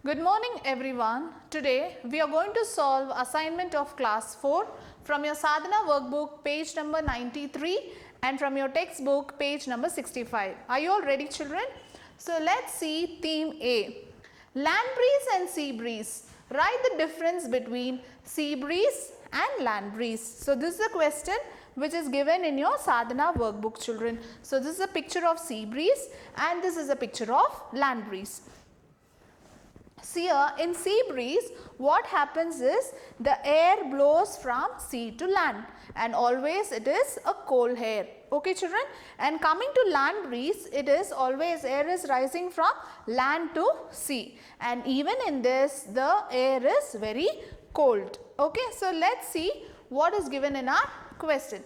Good morning everyone. Today we are going to solve assignment of class 4 from your Sadhana workbook page number 93 and from your textbook page number 65. Are you all ready children? So let's see theme A. Land breeze and sea breeze. Write the difference between sea breeze and land breeze. So this is a question which is given in your Sadhana workbook children. So this is a picture of sea breeze and this is a picture of land breeze. See here in sea breeze what happens is the air blows from sea to land and always it is a cold air. Okay children, and coming to land breeze it is always air is rising from land to sea and even in this the air is very cold. Okay, so let's see what is given in our question.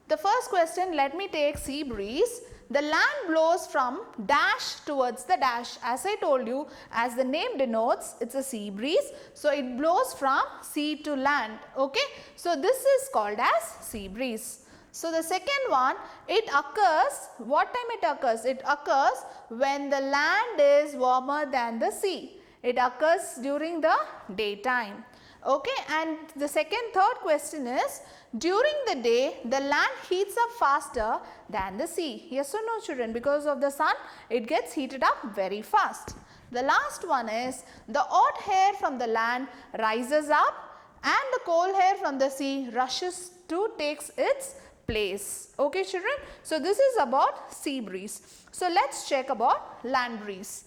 The first question, let me take sea breeze. The land blows from dash towards the dash. As I told you, as the name denotes, it's a sea breeze. So it blows from sea to land. Okay. So this is called as sea breeze. So the second one, it occurs, what time it occurs? It occurs when the land is warmer than the sea. It occurs during the daytime. Okay, and the third question is, during the day the land heats up faster than the sea. Yes or no children? Because of the sun it gets heated up very fast. The last one is, the hot air from the land rises up and the cold air from the sea rushes to takes its place. Okay children? So this is about sea breeze. So let's check about land breeze.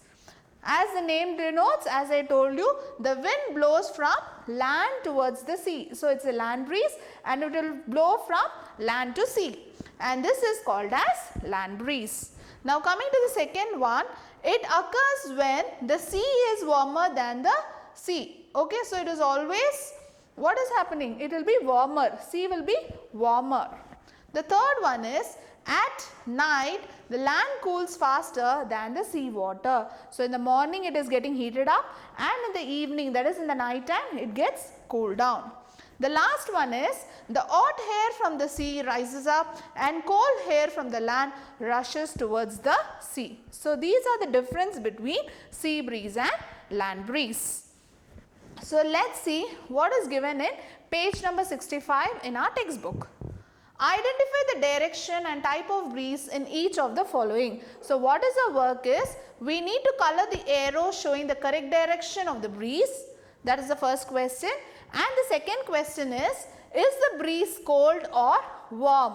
As the name denotes, as I told you, the wind blows from land towards the sea. So it's a land breeze and it will blow from land to sea. And this is called as land breeze. Now coming to the second one, it occurs when the sea is warmer than the sea. Okay, so it is always, what is happening? It will be warmer. Sea will be warmer. The third one is, at night the land cools faster than the sea water. So in the morning it is getting heated up and in the evening, that is in the night time, it gets cooled down. The last one is, the hot air from the sea rises up and cold air from the land rushes towards the sea. So these are the difference between sea breeze and land breeze. So let's see what is given in page number 65 in our textbook. Identify the direction and type of breeze in each of the following. So what is our work is, we need to color the arrow showing the correct direction of the breeze. That is the first question. And the second question is the breeze cold or warm?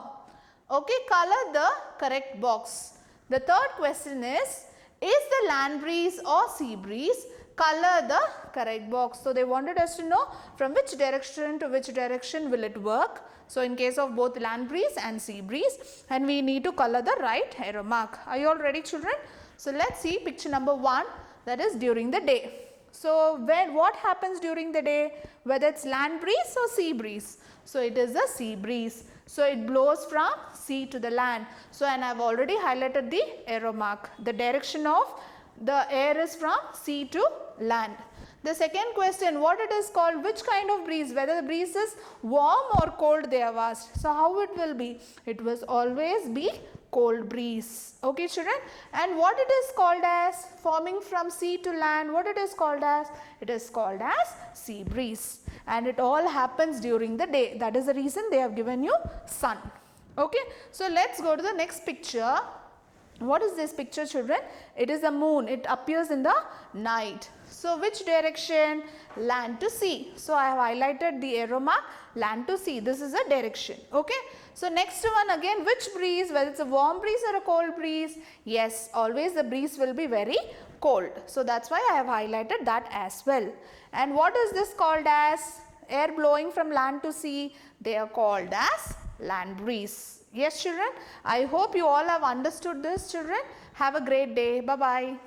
Okay, color the correct box. The third question is the land breeze or sea breeze? Color the correct box. So they wanted us to know from which direction to which direction will it work. So in case of both land breeze and sea breeze, and we need to color the right arrow mark. Are you all ready children? So let's see picture number 1, that is during the day. So what happens during the day, whether it's land breeze or sea breeze? So it is the sea breeze. So it blows from sea to the land. So and I have already highlighted the arrow mark. The direction of the air is from sea to land. The second question, what it is called, which kind of breeze, whether the breeze is warm or cold, they have asked. So how it will be? It will always be cold breeze. Okay children, and what it is called as, forming from sea to land, what it is called as? It is called as sea breeze and it all happens during the day. That is the reason they have given you sun. Okay, so let's go to the next picture. What is this picture children? It is a moon. It appears in the night. So which direction? Land to sea. So I have highlighted the arrow mark, land to sea. This is a direction. Okay. So next one again, which breeze? Whether it's a warm breeze or a cold breeze? Yes, always the breeze will be very cold. So that's why I have highlighted that as well. And what is this called as? Air blowing from land to sea. They are called as land breeze. Yes children, I hope you all have understood this children. Have a great day. Bye-bye.